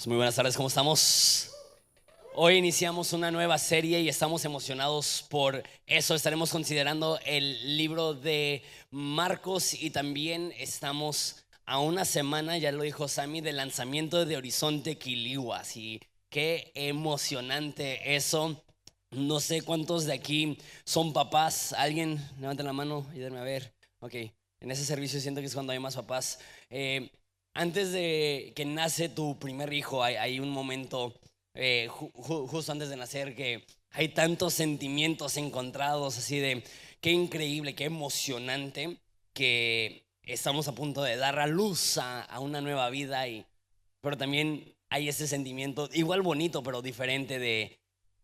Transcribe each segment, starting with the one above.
Pues muy buenas tardes, ¿cómo estamos? Hoy iniciamos una nueva serie y estamos emocionados por eso. Estaremos considerando el libro de Marcos y también estamos a una semana, ya lo dijo Sammy, del lanzamiento de Horizonte Quilihuas. Y qué emocionante eso. No sé cuántos de aquí son papás. ¿Alguien? Levanten la mano, ayúdenme a ver. Ok, en ese servicio siento que es cuando hay más papás. Antes de que nace tu primer hijo, hay un momento justo antes de nacer que hay tantos sentimientos encontrados, así de qué increíble, qué emocionante que estamos a punto de dar a luz a una nueva vida, pero también hay ese sentimiento igual bonito, pero diferente de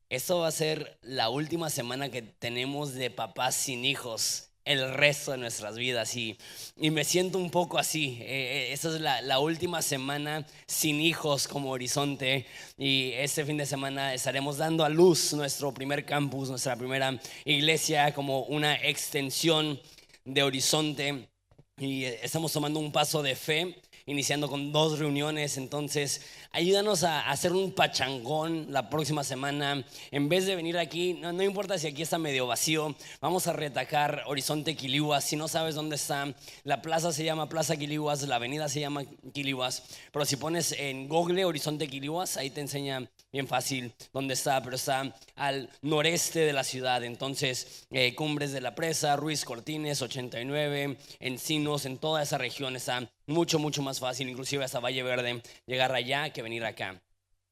esto va a ser la última semana que tenemos de papás sin hijos el resto de nuestras vidas y me siento un poco así. Esta es la última semana sin hijos como Horizonte y este fin de semana estaremos dando a luz nuestro primer campus, nuestra primera iglesia como una extensión de Horizonte y estamos tomando un paso de fe, iniciando con 2 reuniones. Entonces ayúdanos a hacer un pachangón la próxima semana. En vez de venir aquí, no importa si aquí está medio vacío, vamos a retacar Horizonte Quilihuas. Si no sabes dónde está, la plaza se llama Plaza Quilihuas, la avenida se llama Quilihuas, pero si pones en Google Horizonte Quilihuas, ahí te enseña bien fácil dónde está, pero está al noreste de la ciudad. Entonces Cumbres de la Presa, Ruiz Cortines, 89, Encinos, en toda esa región está mucho más fácil, inclusive hasta Valle Verde, llegar allá que venir acá.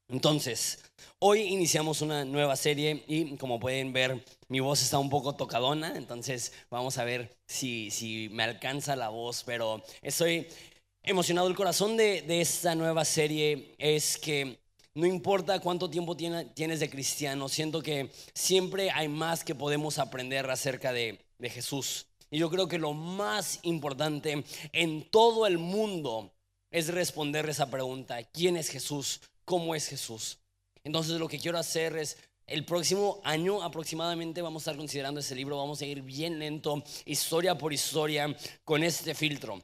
Entonces, hoy iniciamos una nueva serie y como pueden ver, mi voz está un poco tocadona, entonces vamos a ver si me alcanza la voz, pero estoy emocionado. El corazón de esta nueva serie es que no importa cuánto tiempo tienes de cristiano, siento que siempre hay más que podemos aprender acerca de Jesús. Y yo creo que lo más importante en todo el mundo es responder esa pregunta: ¿quién es Jesús? ¿Cómo es Jesús? Entonces lo que quiero hacer es, el próximo año aproximadamente vamos a estar considerando ese libro. Vamos a ir bien lento, historia por historia, con este filtro: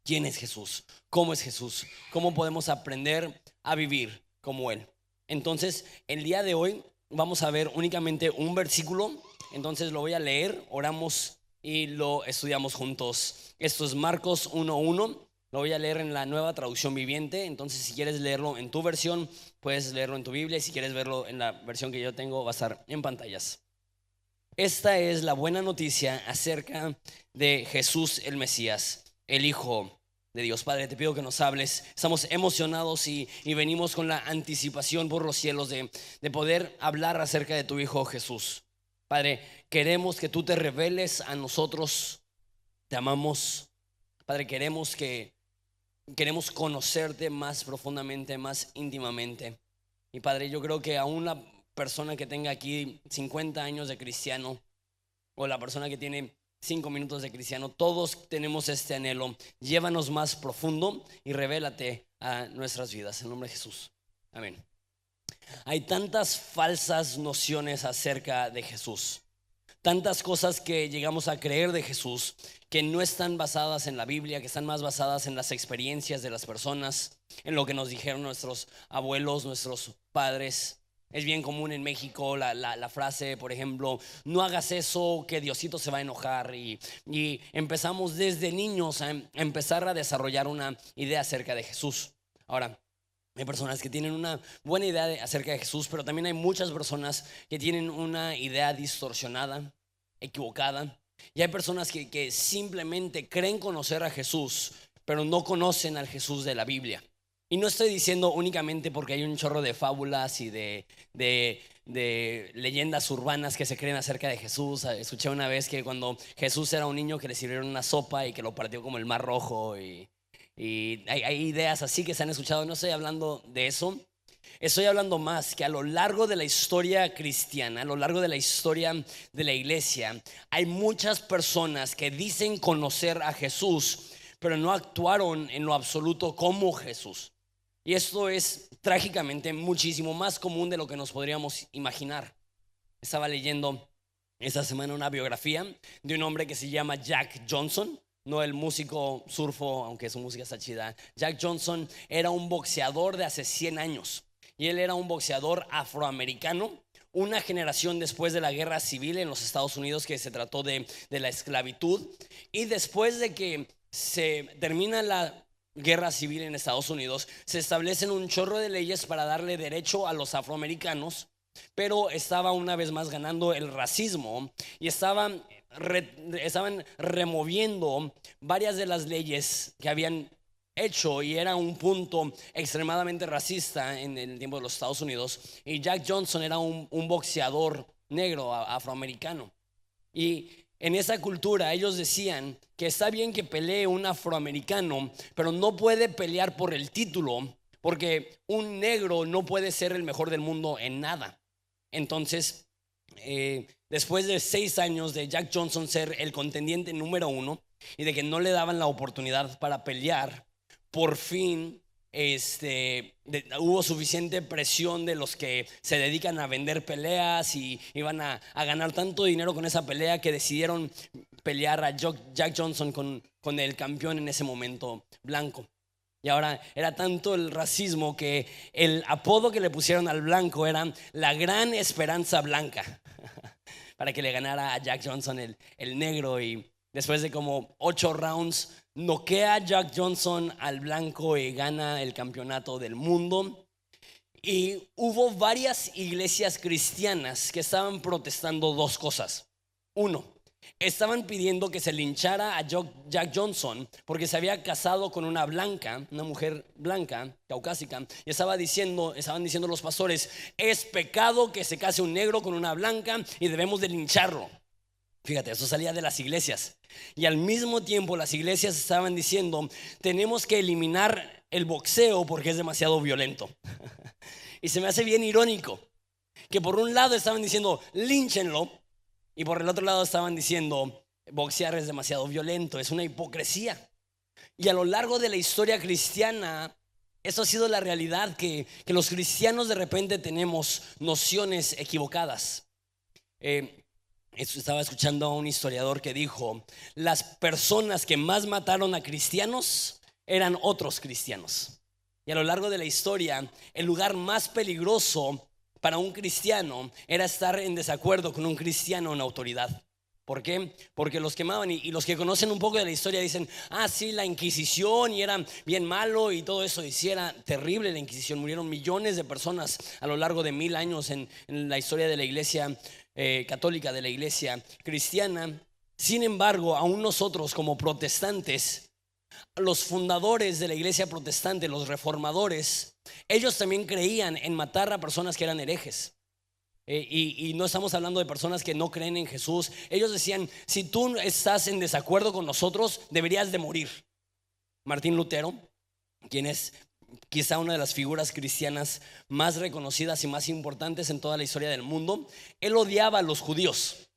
¿quién es Jesús? ¿Cómo es Jesús? ¿Cómo podemos aprender a vivir como Él? Entonces el día de hoy vamos a ver únicamente un versículo. Entonces lo voy a leer, oramos y lo estudiamos juntos. Esto es Marcos 1:1. Lo voy a leer en la Nueva Traducción Viviente. Entonces si quieres leerlo en tu versión, puedes leerlo en tu Biblia, y si quieres verlo en la versión que yo tengo, va a estar en pantallas. Esta es la buena noticia acerca de Jesús el Mesías, el Hijo de Dios. Padre, te pido que nos hables. Estamos emocionados y venimos con la anticipación por los cielos de poder hablar acerca de tu Hijo Jesús. Padre, queremos que tú te reveles a nosotros. Te amamos. Padre, queremos conocerte más profundamente, más íntimamente. Y Padre, yo creo que aún la persona que tenga aquí 50 años de cristiano, o la persona que tiene 5 minutos de cristiano, todos tenemos este anhelo. Llévanos más profundo y revélate a nuestras vidas. En nombre de Jesús, amén. Hay tantas falsas nociones acerca de Jesús, tantas cosas que llegamos a creer de Jesús que no están basadas en la Biblia, que están más basadas en las experiencias de las personas, en lo que nos dijeron nuestros abuelos, nuestros padres. Es bien común en México la frase, por ejemplo: no hagas eso, que Diosito se va a enojar. Y empezamos desde niños a empezar a desarrollar una idea acerca de Jesús. Ahora, hay personas que tienen una buena idea acerca de Jesús, pero también hay muchas personas que tienen una idea distorsionada, equivocada. Y hay personas que simplemente creen conocer a Jesús, pero no conocen al Jesús de la Biblia. Y no estoy diciendo únicamente porque hay un chorro de fábulas y de leyendas urbanas que se creen acerca de Jesús. Escuché una vez que cuando Jesús era un niño, que le sirvieron una sopa y que lo partió como el mar rojo. Y hay ideas así que se han escuchado. No estoy hablando de eso. Estoy hablando más que a lo largo de la historia cristiana, a lo largo de la historia de la iglesia, hay muchas personas que dicen conocer a Jesús, pero no actuaron en lo absoluto como Jesús. Y esto es trágicamente muchísimo más común de lo que nos podríamos imaginar. Estaba leyendo esta semana una biografía de un hombre que se llama Jack Johnson. no el músico surfo, aunque su música está chida. Jack Johnson era un boxeador de hace 100 años y él era un boxeador afroamericano, una generación después de la guerra civil en los Estados Unidos, que se trató de la esclavitud. Y después de que se termina la guerra civil en Estados Unidos, se establecen un chorro de leyes para darle derecho a los afroamericanos, pero estaba una vez más ganando el racismo y estaban removiendo varias de las leyes que habían hecho, y era un punto extremadamente racista en el tiempo de los Estados Unidos. Y Jack Johnson era un boxeador negro afroamericano, y en esa cultura ellos decían que está bien que pelee un afroamericano, pero no puede pelear por el título, porque un negro no puede ser el mejor del mundo en nada. Entonces, después de 6 años de Jack Johnson ser el contendiente número 1 y de que no le daban la oportunidad para pelear, por fin hubo suficiente presión de los que se dedican a vender peleas y iban a ganar tanto dinero con esa pelea, que decidieron pelear a Jack Johnson con el campeón en ese momento, blanco. Y ahora era tanto el racismo que el apodo que le pusieron al blanco era la Gran Esperanza Blanca, para que le ganara a Jack Johnson el negro. Y después de como 8 rounds, noquea Jack Johnson al blanco y gana el campeonato del mundo. Y hubo varias iglesias cristianas que estaban protestando 2 cosas. Uno, estaban pidiendo que se linchara a Jack Johnson porque se había casado con una mujer blanca, caucásica, y estaban diciendo los pastores: es pecado que se case un negro con una blanca y debemos de lincharlo. Fíjate, eso salía de las iglesias. Y al mismo tiempo las iglesias estaban diciendo: tenemos que eliminar el boxeo porque es demasiado violento. Y se me hace bien irónico que por un lado estaban diciendo línchenlo, y por el otro lado estaban diciendo boxear es demasiado violento. Es una hipocresía. Y a lo largo de la historia cristiana, eso ha sido la realidad, que los cristianos de repente tenemos nociones equivocadas. Estaba escuchando a un historiador que dijo: las personas que más mataron a cristianos eran otros cristianos. Y a lo largo de la historia, el lugar más peligroso para un cristiano era estar en desacuerdo con un cristiano en autoridad. ¿Por qué? Porque los quemaban. Y los que conocen un poco de la historia dicen: sí, la Inquisición, y era bien malo y todo eso. Y sí, era terrible la Inquisición. Murieron millones de personas a lo largo de 1000 años en la historia de la iglesia católica, de la iglesia cristiana. Sin embargo, aún nosotros como protestantes, los fundadores de la iglesia protestante, los reformadores, ellos también creían en matar a personas que eran herejes. Y no estamos hablando de personas que no creen en Jesús. Ellos decían: si tú estás en desacuerdo con nosotros, deberías de morir. Martín Lutero, quien es quizá una de las figuras cristianas más reconocidas y más importantes en toda la historia del mundo, él odiaba a los judíos.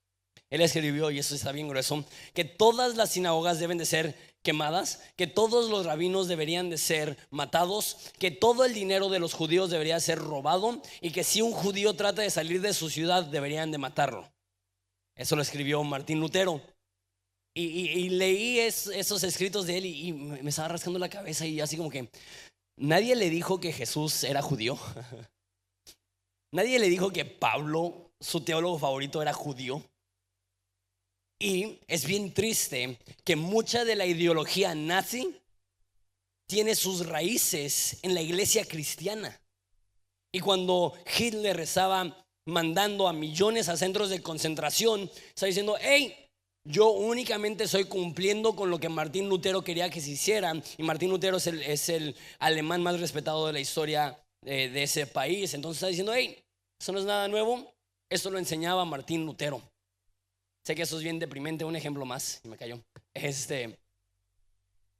Él escribió, y eso está bien grueso, que todas las sinagogas deben de ser quemadas, que todos los rabinos deberían de ser matados, que todo el dinero de los judíos debería ser robado, y que si un judío trata de salir de su ciudad, deberían de matarlo. Eso lo escribió Martín Lutero. Y leí esos escritos de él y me estaba rascando la cabeza, y así como que nadie le dijo que Jesús era judío. Nadie le dijo que Pablo, su teólogo favorito, era judío. Y es bien triste que mucha de la ideología nazi tiene sus raíces en la iglesia cristiana. Y cuando Hitler estaba mandando a millones a centros de concentración, está diciendo: hey, yo únicamente estoy cumpliendo con lo que Martín Lutero quería que se hiciera. Y Martín Lutero es el alemán más respetado de la historia de ese país. Entonces está diciendo: hey, eso no es nada nuevo, esto lo enseñaba Martín Lutero. Sé que eso es bien deprimente. Un ejemplo más, y me cayó.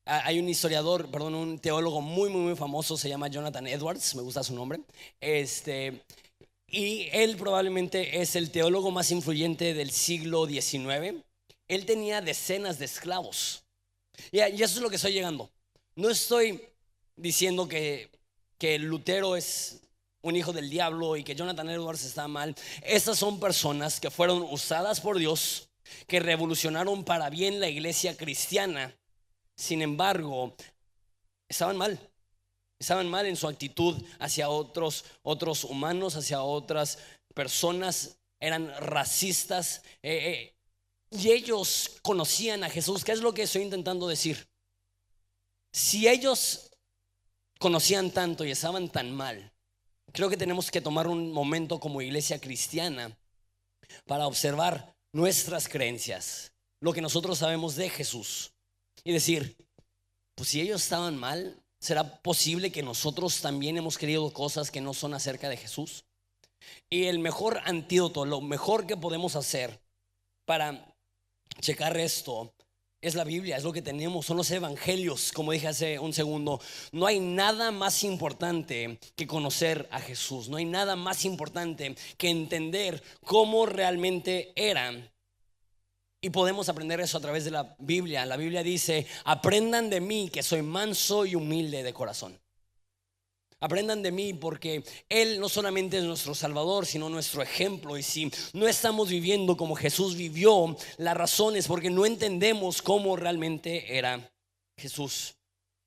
Hay un historiador, un teólogo muy, muy, muy famoso, se llama Jonathan Edwards, me gusta su nombre. Y él probablemente es el teólogo más influyente del siglo XIX. Él tenía decenas de esclavos. Y eso es lo que estoy llegando. No estoy diciendo que Lutero es un hijo del diablo y que Jonathan Edwards está mal. Estas son personas que fueron usadas por Dios, que revolucionaron para bien la iglesia cristiana, Sin embargo, estaban mal. Estaban mal en su actitud hacia otros humanos, hacia otras personas. Eran racistas. Y ellos conocían a Jesús. ¿Qué es lo que estoy intentando decir? Si ellos conocían tanto y estaban tan mal, creo que tenemos que tomar un momento como iglesia cristiana para observar nuestras creencias, lo que nosotros sabemos de Jesús, y decir, pues si ellos estaban mal, ¿será posible que nosotros también hemos creído cosas que no son acerca de Jesús? Y el mejor antídoto, lo mejor que podemos hacer para checar esto es la Biblia, es lo que tenemos, son los evangelios. Como dije hace un segundo, no hay nada más importante que conocer a Jesús. No hay nada más importante que entender cómo realmente eran. Y podemos aprender eso a través de la Biblia. La Biblia dice: aprendan de mí, que soy manso y humilde de corazón. Aprendan de mí, porque Él no solamente es nuestro Salvador, sino nuestro ejemplo. Y si no estamos viviendo como Jesús vivió, la razón es porque no entendemos cómo realmente era Jesús.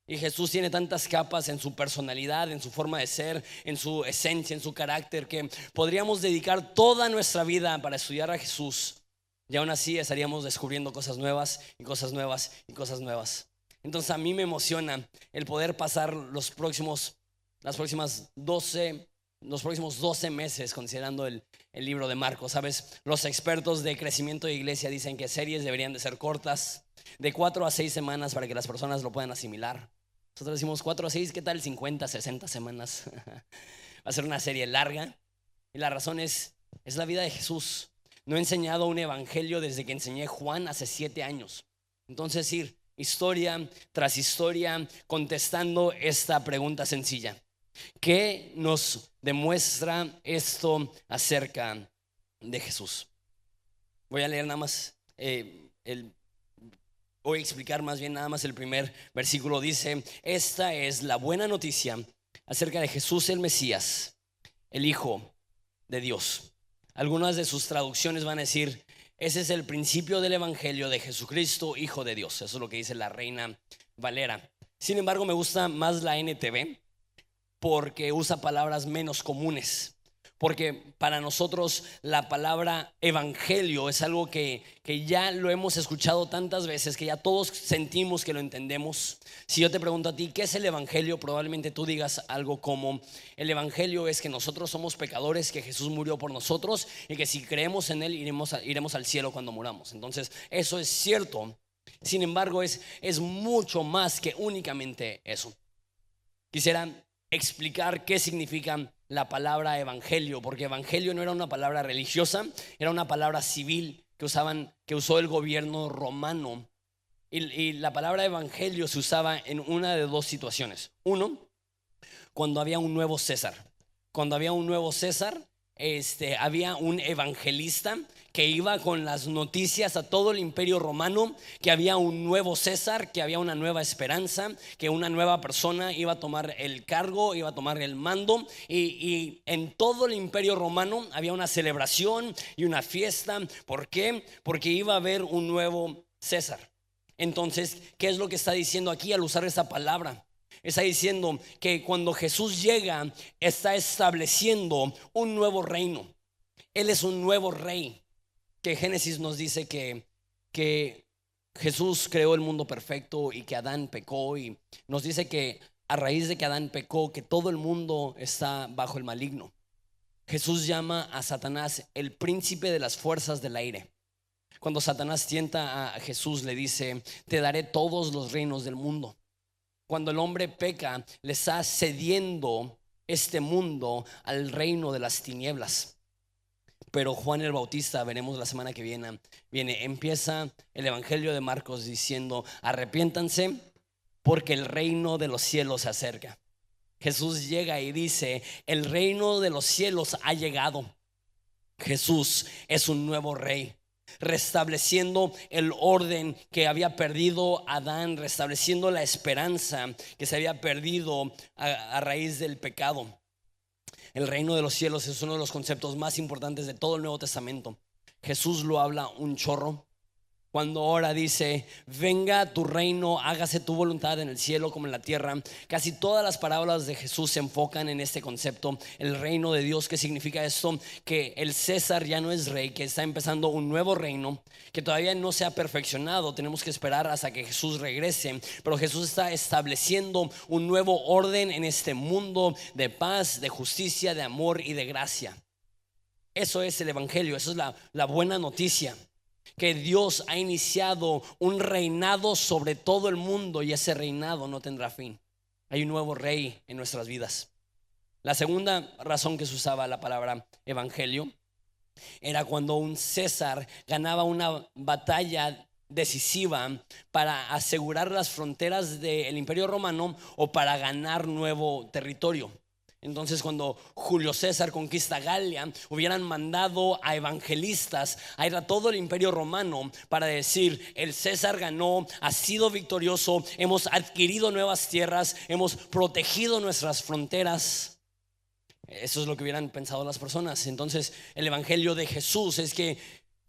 Y Jesús tiene tantas capas en su personalidad, en su forma de ser, en su esencia, en su carácter, que podríamos dedicar toda nuestra vida para estudiar a Jesús, y aún así estaríamos descubriendo cosas nuevas y cosas nuevas y cosas nuevas. Entonces a mí me emociona el poder pasar los próximos 12 meses considerando el libro de Marcos. Sabes, los expertos de crecimiento de iglesia dicen que series deberían de ser cortas, de 4 a 6 semanas, para que las personas lo puedan asimilar. Nosotros decimos 4 a 6, ¿qué tal 50, 60 semanas? Va a ser una serie larga. Y la razón es la vida de Jesús. No he enseñado un evangelio desde que enseñé Juan hace 7 años. Entonces ir historia tras historia contestando esta pregunta sencilla: ¿qué nos demuestra esto acerca de Jesús? Voy a leer nada más, voy a explicar más bien nada más el primer versículo. Dice: esta es la buena noticia acerca de Jesús el Mesías, el Hijo de Dios. Algunas de sus traducciones van a decir: ese es el principio del evangelio de Jesucristo, Hijo de Dios. Eso es lo que dice la Reina Valera. Sin embargo, me gusta más la NTV, porque usa palabras menos comunes. Porque para nosotros la palabra evangelio es algo que ya lo hemos escuchado tantas veces, que ya todos sentimos que lo entendemos. Si yo te pregunto a ti, ¿qué es el evangelio?, probablemente tú digas algo como: el evangelio es que nosotros somos pecadores, que Jesús murió por nosotros y que si creemos en Él iremos al cielo cuando muramos. Entonces eso es cierto. Sin embargo, es mucho más que únicamente eso. Quisiera explicar qué significa la palabra evangelio, porque evangelio no era una palabra religiosa, era una palabra civil que usó el gobierno romano. Y la palabra evangelio se usaba en una de dos situaciones. Uno, cuando había un nuevo César. Cuando había un nuevo César, había un evangelista que iba con las noticias a todo el imperio romano, que había un nuevo César, que había una nueva esperanza, que una nueva persona iba a tomar el cargo, iba a tomar el mando. Y en todo el imperio romano había una celebración y una fiesta. ¿Por qué? Porque iba a haber un nuevo César. Entonces, ¿qué es lo que está diciendo aquí al usar esa palabra? Está diciendo que cuando Jesús llega, está estableciendo un nuevo reino. Él es un nuevo rey. Que Génesis nos dice que Jesús creó el mundo perfecto y que Adán pecó, y nos dice que a raíz de que Adán pecó, que todo el mundo está bajo el maligno. Jesús llama a Satanás el príncipe de las fuerzas del aire. Cuando Satanás tienta a Jesús, le dice: te daré todos los reinos del mundo. Cuando el hombre peca, le está cediendo este mundo al reino de las tinieblas. Pero Juan el Bautista, veremos la semana que viene, empieza el evangelio de Marcos diciendo: arrepiéntanse porque el reino de los cielos se acerca. Jesús llega y dice: el reino de los cielos ha llegado. Jesús es un nuevo rey, restableciendo el orden que había perdido Adán, restableciendo la esperanza que se había perdido a raíz del pecado. El reino de los cielos es uno de los conceptos más importantes de todo el Nuevo Testamento. Jesús lo habla un chorro. Cuando ora dice, venga tu reino, hágase tu voluntad en el cielo como en la tierra. Casi todas las parábolas de Jesús se enfocan en este concepto, el reino de Dios. ¿Qué significa esto? Que el César ya no es rey, que está empezando un nuevo reino, que todavía no se ha perfeccionado. Tenemos que esperar hasta que Jesús regrese, pero Jesús está estableciendo un nuevo orden en este mundo de paz, de justicia, de amor y de gracia. Eso es el evangelio, eso es la buena noticia. Que Dios ha iniciado un reinado sobre todo el mundo y ese reinado no tendrá fin. Hay un nuevo rey en nuestras vidas. La segunda razón que se usaba la palabra evangelio era cuando un César ganaba una batalla decisiva para asegurar las fronteras del Imperio Romano o para ganar nuevo territorio. Entonces, cuando Julio César conquista Galia, hubieran mandado a evangelistas a ir a todo el Imperio Romano para decir: el César ganó, ha sido victorioso, hemos adquirido nuevas tierras, hemos protegido nuestras fronteras. Eso es lo que hubieran pensado las personas. Entonces, el evangelio de Jesús es que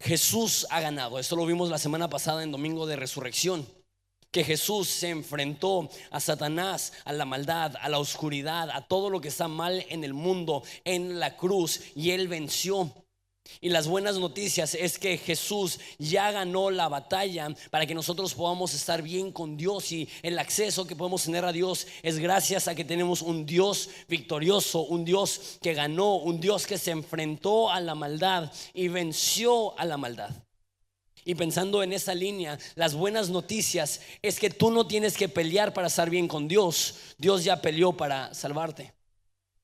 Jesús ha ganado. Esto lo vimos la semana pasada en Domingo de Resurrección, que Jesús se enfrentó a Satanás, a la maldad, a la oscuridad, a todo lo que está mal en el mundo en la cruz, y Él venció. Y las buenas noticias es que Jesús ya ganó la batalla para que nosotros podamos estar bien con Dios, y el acceso que podemos tener a Dios es gracias a que tenemos un Dios victorioso, un Dios que ganó, un Dios que se enfrentó a la maldad y venció a la maldad. Y pensando en esa línea, las buenas noticias es que tú no tienes que pelear para estar bien con Dios. Dios ya peleó para salvarte.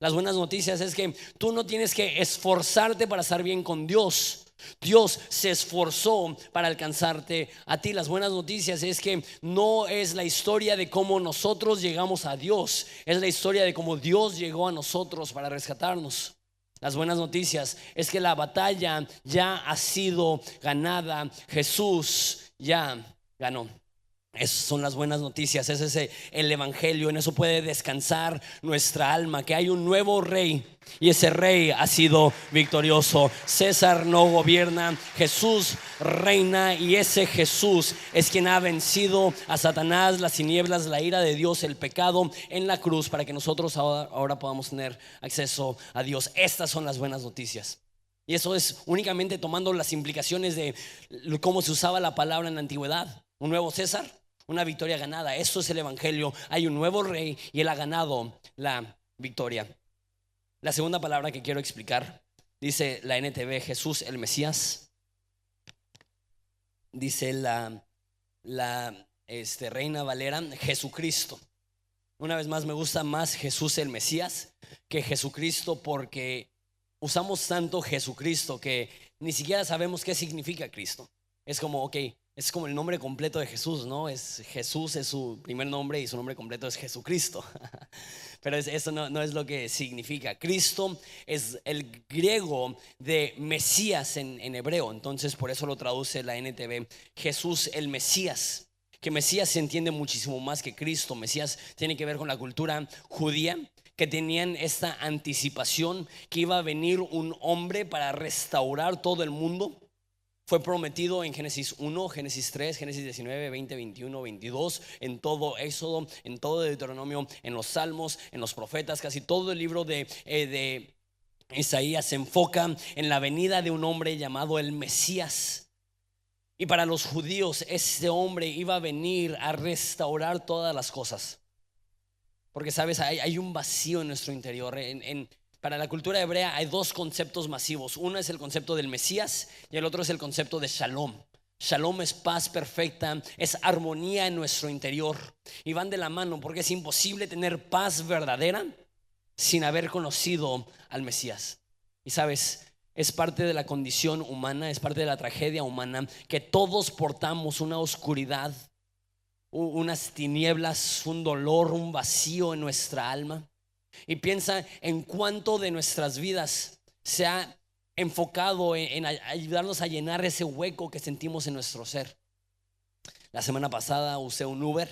Las buenas noticias es que tú no tienes que esforzarte para estar bien con Dios. Dios se esforzó para alcanzarte a ti. Las buenas noticias es que no es la historia de cómo nosotros llegamos a Dios, es la historia de cómo Dios llegó a nosotros para rescatarnos. Las buenas noticias es que la batalla ya ha sido ganada. Jesús ya ganó. Esas son las buenas noticias. Ese es el evangelio. En eso puede descansar nuestra alma, que hay un nuevo rey y ese rey ha sido victorioso. César no gobierna, Jesús reina, y ese Jesús es quien ha vencido a Satanás, las tinieblas, la ira de Dios, el pecado en la cruz, para que nosotros ahora podamos tener acceso a Dios. Estas son las buenas noticias. Y eso es únicamente tomando las implicaciones de cómo se usaba la palabra en la antigüedad. Un nuevo César, una victoria ganada. Eso es el evangelio. Hay un nuevo rey y él ha ganado la victoria. La segunda palabra que quiero explicar, dice la NTV, Jesús el Mesías. Dice la Reina Valera, Jesucristo. Una vez más, me gusta más Jesús el Mesías que Jesucristo, porque usamos tanto Jesucristo que ni siquiera sabemos qué significa Cristo. Es como, ok, es como el nombre completo de Jesús, ¿no? Jesús es su primer nombre y su nombre completo es Jesucristo. Pero eso no es lo que significa. Cristo es el griego de Mesías en hebreo. Entonces por eso lo traduce la NTV, Jesús el Mesías. Que Mesías se entiende muchísimo más que Cristo. Mesías tiene que ver con la cultura judía, que tenían esta anticipación que iba a venir un hombre para restaurar todo el mundo. Fue prometido en Génesis 1, Génesis 3, Génesis 19, 20, 21, 22, en todo Éxodo, en todo Deuteronomio, en los Salmos, en los profetas. Casi todo el libro de Isaías se enfoca en la venida de un hombre llamado el Mesías. Y para los judíos este hombre iba a venir a restaurar todas las cosas. Porque sabes, hay un vacío en nuestro interior. Para la cultura hebrea hay dos conceptos masivos. Uno es el concepto del Mesías y el otro es el concepto de Shalom. Shalom es paz perfecta, es armonía en nuestro interior, y van de la mano, porque es imposible tener paz verdadera sin haber conocido al Mesías. Y sabes, es parte de la condición humana, es parte de la tragedia humana, que todos portamos una oscuridad, unas tinieblas, un dolor, un vacío en nuestra alma. Y piensa en cuánto de nuestras vidas se ha enfocado en ayudarnos a llenar ese hueco que sentimos en nuestro ser. La semana pasada usé un Uber,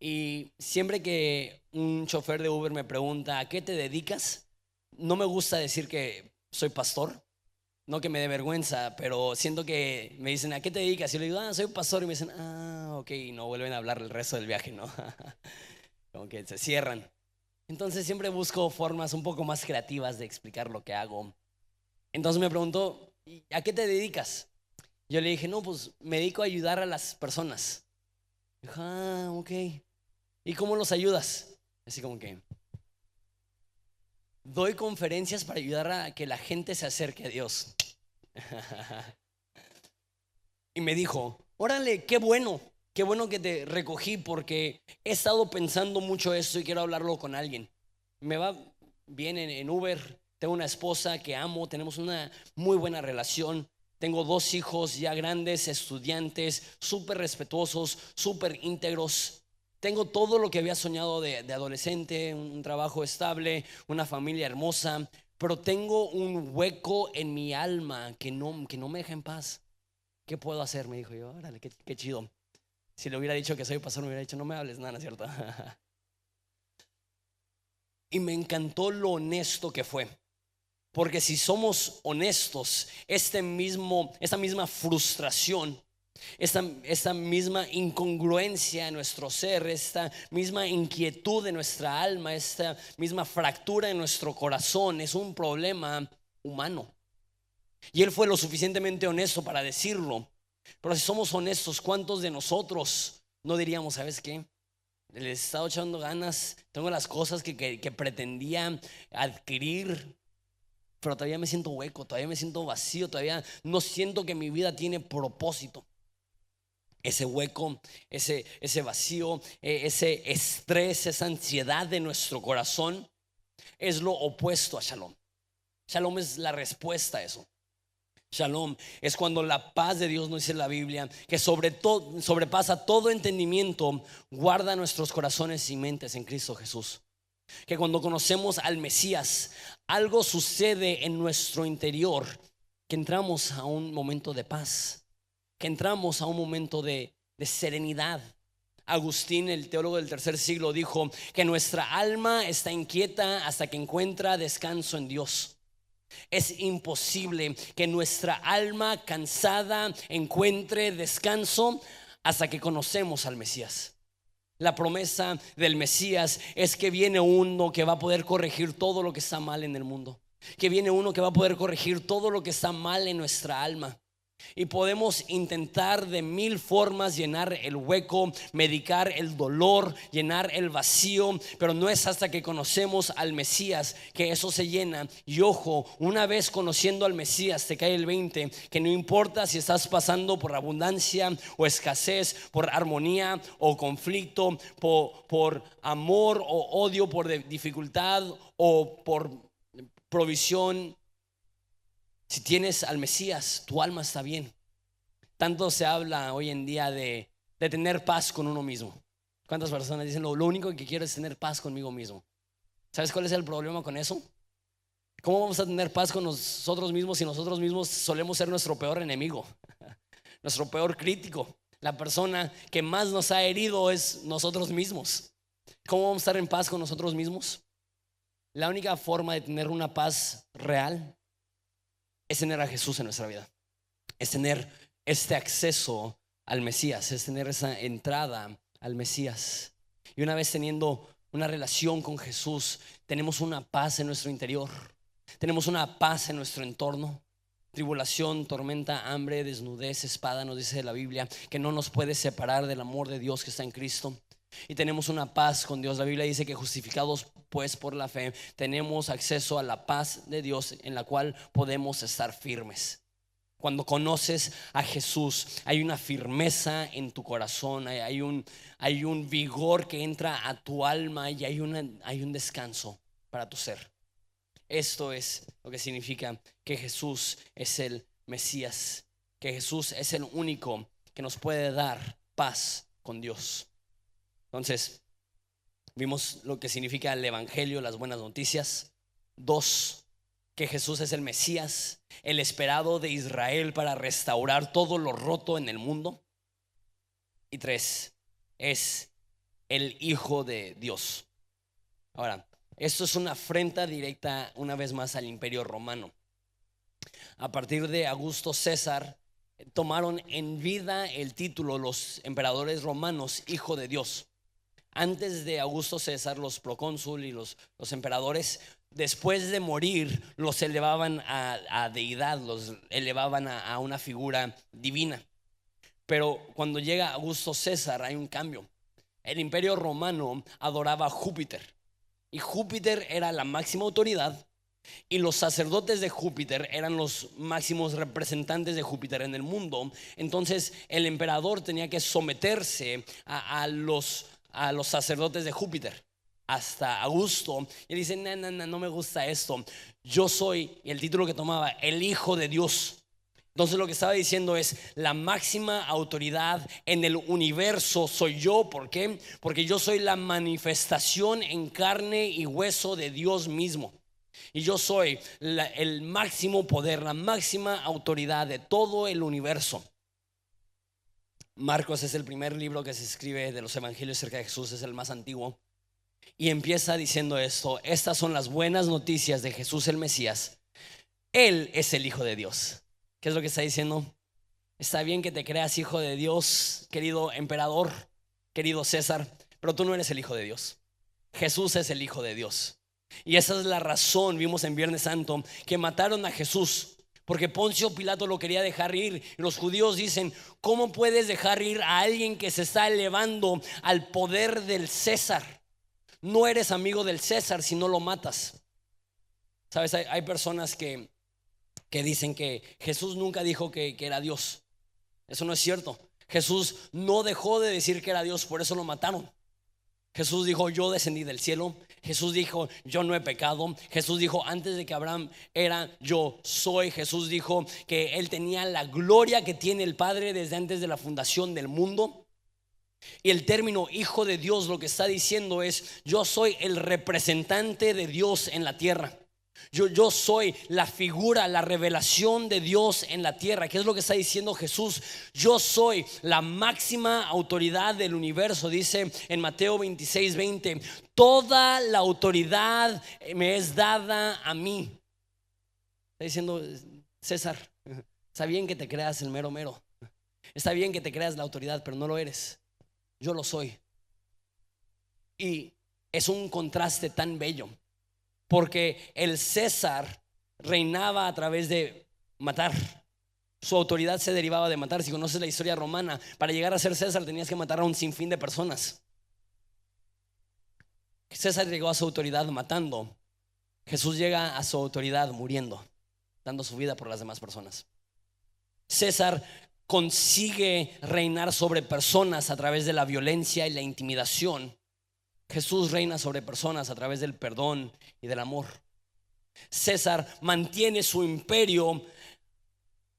y siempre que un chofer de Uber me pregunta ¿a qué te dedicas?, no me gusta decir que soy pastor, No que me dé vergüenza, pero siento que me dicen, ¿a qué te dedicas? Y yo le digo, soy pastor. Y me dicen, ok, y no vuelven a hablar el resto del viaje, ¿no? Como que se cierran. Entonces siempre busco formas un poco más creativas de explicar lo que hago. Entonces me preguntó, ¿y a qué te dedicas? Yo le dije, no, pues me dedico a ayudar a las personas. Dijo, ok. ¿Y cómo los ayudas? Así como que doy conferencias para ayudar a que la gente se acerque a Dios. Y me dijo, órale, qué bueno que te recogí porque he estado pensando mucho esto y quiero hablarlo con alguien. Me va bien en Uber, tengo una esposa que amo, tenemos una muy buena relación. Tengo 2 hijos ya grandes, estudiantes, súper respetuosos, súper íntegros. Tengo todo lo que había soñado de adolescente, un trabajo estable, una familia hermosa, pero tengo un hueco en mi alma que no me deja en paz. ¿Qué puedo hacer? Me dijo yo, órale, qué chido. Si le hubiera dicho que soy pastor, me hubiera dicho, no me hables nada, ¿no es cierto? Y me encantó lo honesto que fue. Porque si somos honestos, esta misma frustración, esta misma incongruencia en nuestro ser, esta misma inquietud de nuestra alma, esta misma fractura en nuestro corazón, es un problema humano. Y él fue lo suficientemente honesto para decirlo. Pero si somos honestos, ¿cuántos de nosotros no diríamos, sabes qué? Les he estado echando ganas, tengo las cosas que pretendía adquirir, pero todavía me siento hueco, todavía me siento vacío, todavía no siento que mi vida tiene propósito. Ese hueco, ese vacío, ese estrés, esa ansiedad de nuestro corazón es lo opuesto a Shalom. Shalom es la respuesta a eso. Shalom es cuando la paz de Dios, nos dice la Biblia, que sobrepasa todo entendimiento, guarda nuestros corazones y mentes en Cristo Jesús. Que cuando conocemos al Mesías, algo sucede en nuestro interior, que entramos a un momento de paz, que entramos a un momento de serenidad. Agustín, el teólogo del tercer siglo, dijo que nuestra alma está inquieta hasta que encuentra descanso en Dios. Es imposible que nuestra alma cansada encuentre descanso hasta que conocemos al Mesías. La promesa del Mesías es que viene uno que va a poder corregir todo lo que está mal en el mundo, que viene uno que va a poder corregir todo lo que está mal en nuestra alma. Y podemos intentar de 1000 formas llenar el hueco, medicar el dolor, llenar el vacío, pero no es hasta que conocemos al Mesías que eso se llena. Y ojo, una vez conociendo al Mesías te cae el 20, que no importa si estás pasando por abundancia o escasez, por armonía o conflicto, por amor o odio, por dificultad o por provisión. Si tienes al Mesías, tu alma está bien. Tanto se habla hoy en día de tener paz con uno mismo. ¿Cuántas personas dicen lo único que quiero es tener paz conmigo mismo? ¿Sabes cuál es el problema con eso? ¿Cómo vamos a tener paz con nosotros mismos si nosotros mismos solemos ser nuestro peor enemigo? Nuestro peor crítico. La persona que más nos ha herido es nosotros mismos. ¿Cómo vamos a estar en paz con nosotros mismos? La única forma de tener una paz real es tener a Jesús en nuestra vida, es tener este acceso al Mesías, es tener esa entrada al Mesías. Y una vez teniendo una relación con Jesús, tenemos una paz en nuestro interior, tenemos una paz en nuestro entorno. Tribulación, tormenta, hambre, desnudez, espada, nos dice la Biblia, que no nos puede separar del amor de Dios que está en Cristo. Y tenemos una paz con Dios. La Biblia dice que justificados pues por la fe tenemos acceso a la paz de Dios, en la cual podemos estar firmes. Cuando conoces a Jesús hay una firmeza en tu corazón, hay un vigor que entra a tu alma y hay un descanso para tu ser. Esto es lo que significa que Jesús es el Mesías, que Jesús es el único que nos puede dar paz con Dios. Entonces, vimos lo que significa el Evangelio, las buenas noticias. 2, que Jesús es el Mesías, el esperado de Israel para restaurar todo lo roto en el mundo. Y 3, es el Hijo de Dios. Ahora, esto es una afrenta directa una vez más al Imperio Romano. a partir de Augusto César, tomaron en vida el título los emperadores romanos, hijo de Dios. Antes de Augusto César, los procónsul y los emperadores, después de morir, los elevaban a deidad, los elevaban a una figura divina. Pero cuando llega Augusto César hay un cambio. El imperio romano adoraba a Júpiter, y Júpiter era la máxima autoridad, y los sacerdotes de Júpiter eran los máximos representantes de Júpiter en el mundo. Entonces el emperador tenía que someterse a los sacerdotes de Júpiter. Hasta Augusto, y él dice: no me gusta esto. Yo soy, y el título que tomaba, el Hijo de Dios. Entonces lo que estaba diciendo es: la máxima autoridad en el universo soy yo. ¿Por qué? Porque yo soy la manifestación en carne y hueso de Dios mismo. Y yo soy el máximo poder, la máxima autoridad de todo el universo. Marcos es el primer libro que se escribe de los evangelios acerca de Jesús, es el más antiguo. Y empieza diciendo esto: estas son las buenas noticias de Jesús el Mesías. Él es el Hijo de Dios. ¿Qué es lo que está diciendo? Está bien que te creas hijo de Dios, querido emperador, querido César, pero tú no eres el Hijo de Dios. Jesús es el Hijo de Dios. Y esa es la razón, vimos en Viernes Santo, que mataron a Jesús, porque Poncio Pilato lo quería dejar ir. Y los judíos dicen: ¿cómo puedes dejar ir a alguien que se está elevando al poder del César? No eres amigo del César si no lo matas. Sabes, hay personas que dicen que Jesús nunca dijo que era Dios. Eso no es cierto. Jesús no dejó de decir que era Dios, por eso lo mataron. Jesús dijo: yo descendí del cielo. Jesús dijo: yo no he pecado. Jesús dijo: antes de que Abraham era, yo soy. Jesús dijo que él tenía la gloria que tiene el Padre desde antes de la fundación del mundo. Y el término Hijo de Dios lo que está diciendo es: yo soy el representante de Dios en la tierra. Yo soy la figura, la revelación de Dios en la tierra. ¿Qué es lo que está diciendo Jesús? Yo soy la máxima autoridad del universo. Dice en Mateo 26:20: toda la autoridad me es dada a mí. Está diciendo: César, está bien que te creas el mero mero, está bien que te creas la autoridad, pero no lo eres. Yo lo soy. Y es un contraste tan bello, porque el César reinaba a través de matar. Su autoridad se derivaba de matar. Si conoces la historia romana, para llegar a ser César tenías que matar a un sinfín de personas. César llegó a su autoridad matando. Jesús llega a su autoridad muriendo, dando su vida por las demás personas. César consigue reinar sobre personas a través de la violencia y la intimidación. Jesús reina sobre personas a través del perdón y del amor. César mantiene su imperio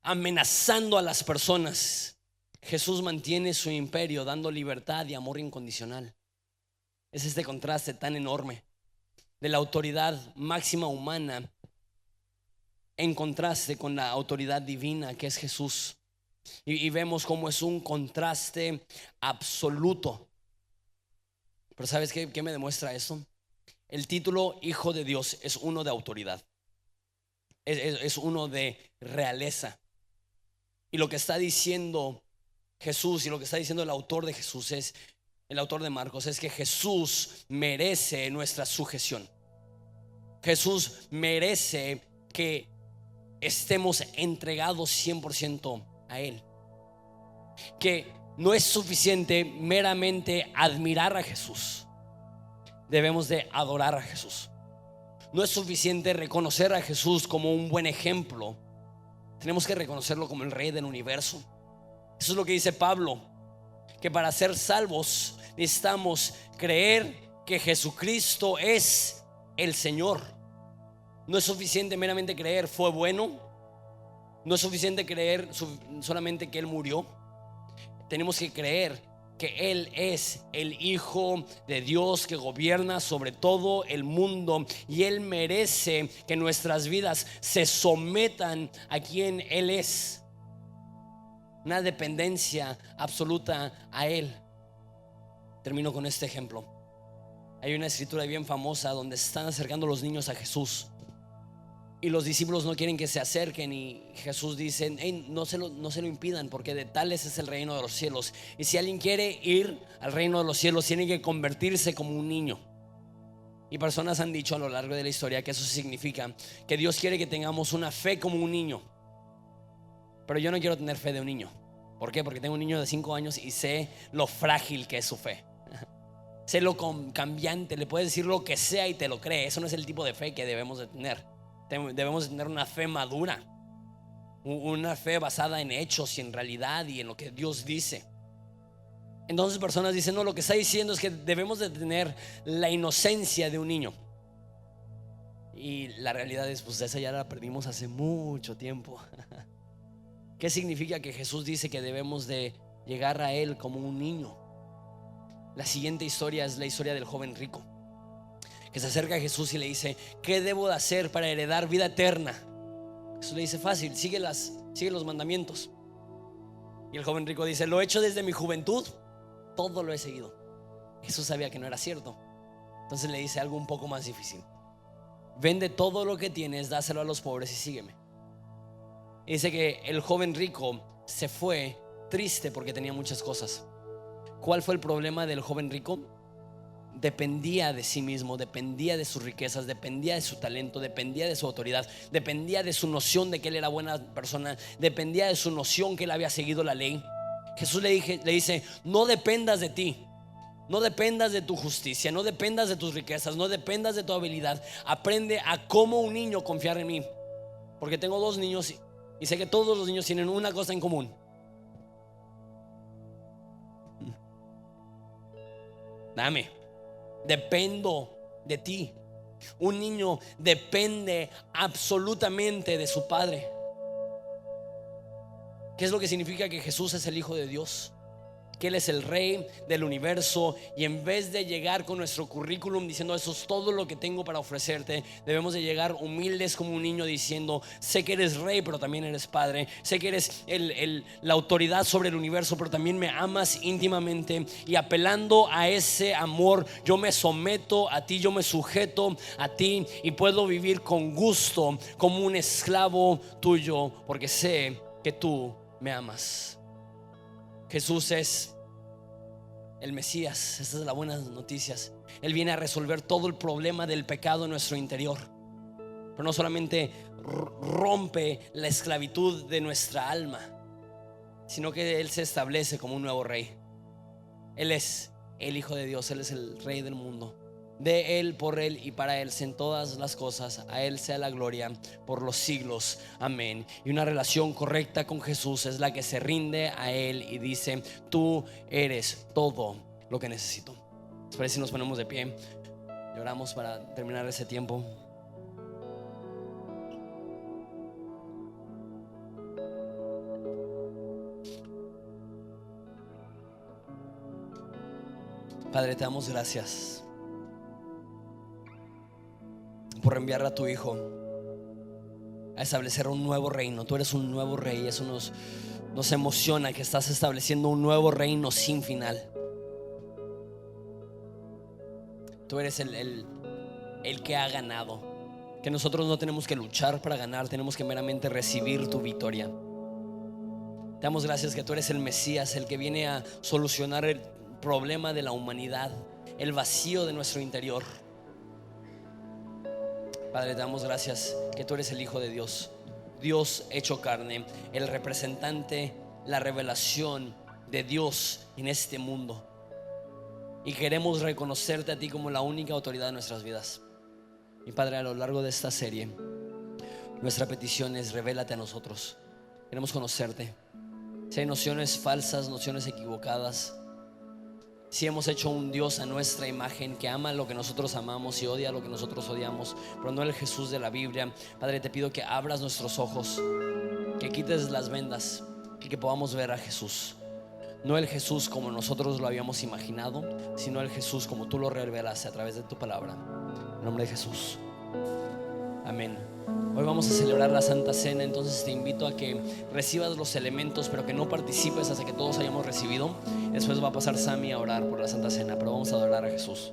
amenazando a las personas. Jesús mantiene su imperio dando libertad y amor incondicional. Es este contraste tan enorme de la autoridad máxima humana en contraste con la autoridad divina que es Jesús. Y vemos cómo es un contraste absoluto. Pero ¿sabes qué me demuestra esto? El título Hijo de Dios es uno de autoridad, es uno de realeza. Y lo que está diciendo Jesús y lo que está diciendo el autor de Jesús es, el autor de Marcos, es que Jesús merece nuestra sujeción. Jesús merece que estemos entregados 100% a Él. Que no es suficiente meramente admirar a Jesús, debemos de adorar a Jesús. No es suficiente reconocer a Jesús como un buen ejemplo, tenemos que reconocerlo como el Rey del universo. Eso es lo que dice Pablo, que para ser salvos necesitamos creer que Jesucristo es el Señor. No es suficiente meramente creer fue bueno, no es suficiente creer solamente que Él murió. Tenemos que creer que Él es el Hijo de Dios que gobierna sobre todo el mundo, y Él merece que nuestras vidas se sometan a quien Él es. Una dependencia absoluta a Él. Termino con este ejemplo. Hay una escritura bien famosa donde están acercando los niños a Jesús Y los discípulos no quieren que se acerquen, y Jesús dice: hey, no se lo impidan, porque de tales es el reino de los cielos. Y si alguien quiere ir al reino de los cielos, tiene que convertirse como un niño. Y personas han dicho a lo largo de la historia que eso significa que Dios quiere que tengamos una fe como un niño. Pero yo no quiero tener fe de un niño. ¿Por qué? Porque tengo un niño de 5 años y sé lo frágil que es su fe. Sé lo cambiante, le puedes decir lo que sea y te lo cree. Eso no es el tipo de fe que debemos de tener. Debemos de tener una fe madura, una fe basada en hechos y en realidad y en lo que Dios dice. Entonces personas dicen: no, lo que está diciendo es que debemos de tener la inocencia de un niño. Y la realidad es, pues esa ya la perdimos hace mucho tiempo. ¿Qué significa que Jesús dice que debemos de llegar a Él como un niño? La siguiente historia es la historia del joven rico, que se acerca a Jesús y le dice: ¿qué debo de hacer para heredar vida eterna? Jesús le dice: fácil, sigue los mandamientos. Y el joven rico dice: lo he hecho desde mi juventud, todo lo he seguido. Jesús sabía que no era cierto. Entonces le dice algo un poco más difícil: vende todo lo que tienes, dáselo a los pobres y sígueme. Y dice que el joven rico se fue triste porque tenía muchas cosas. ¿Cuál fue el problema del joven rico? Dependía de sí mismo, dependía de sus riquezas, dependía de su talento, dependía de su autoridad, dependía de su noción de que él era buena persona, dependía de su noción que él había seguido la ley. Jesús le dice: no dependas de ti, no dependas de tu justicia, no dependas de tus riquezas, no dependas de tu habilidad. Aprende a como un niño confiar en mí. Porque tengo 2 niños y sé que todos los niños tienen una cosa en común: dame, dependo de ti. Un niño depende absolutamente de su padre. ¿Qué es lo que significa que Jesús es el Hijo de Dios? Que Él es el Rey del universo. Y en vez de llegar con nuestro currículum diciendo: eso es todo lo que tengo para ofrecerte, debemos de llegar humildes como un niño diciendo: sé que eres Rey, pero también eres Padre. Sé que eres la autoridad sobre el universo, pero también me amas íntimamente. Y apelando a ese amor, yo me someto a ti, yo me sujeto a ti, y puedo vivir con gusto como un esclavo tuyo, porque sé que tú me amas. Jesús es el Mesías. Estas son las buenas noticias. Él viene a resolver todo el problema del pecado en nuestro interior. Pero no solamente rompe la esclavitud de nuestra alma, sino que Él se establece como un nuevo Rey. Él es el Hijo de Dios. Él es el Rey del mundo. De Él, por Él y para Él sean todas las cosas. A Él sea la gloria por los siglos. Amén. Y una relación correcta con Jesús es la que se rinde a Él y dice: tú eres todo lo que necesito. ¿Les parece si nos ponemos de pie y oramos para terminar ese tiempo? Padre, te damos gracias por enviar a tu Hijo a establecer un nuevo reino. Tú eres un nuevo Rey. Eso nos emociona, que estás estableciendo un nuevo reino sin final. Tú eres el que ha ganado, que nosotros no tenemos que luchar para ganar, tenemos que meramente recibir tu victoria. Te damos gracias que tú eres el Mesías, el que viene a solucionar el problema de la humanidad, el vacío de nuestro interior. Padre, te damos gracias que tú eres el Hijo de Dios, Dios hecho carne, el representante, la revelación de Dios en este mundo. Y queremos reconocerte a ti como la única autoridad de nuestras vidas. Y Padre, a lo largo de esta serie, nuestra petición es: revélate a nosotros. Queremos conocerte. Si hay nociones falsas, nociones equivocadas, si hemos hecho un Dios a nuestra imagen, que ama lo que nosotros amamos y odia lo que nosotros odiamos, pero no el Jesús de la Biblia, Padre, te pido que abras nuestros ojos, que quites las vendas y que podamos ver a Jesús. No el Jesús como nosotros lo habíamos imaginado, sino el Jesús como tú lo revelaste a través de tu palabra. En nombre de Jesús. Amén. Hoy vamos a celebrar la Santa Cena, entonces te invito a que recibas los elementos, pero que no participes hasta que todos hayamos recibido. Después va a pasar Sammy a orar por la Santa Cena, pero vamos a adorar a Jesús.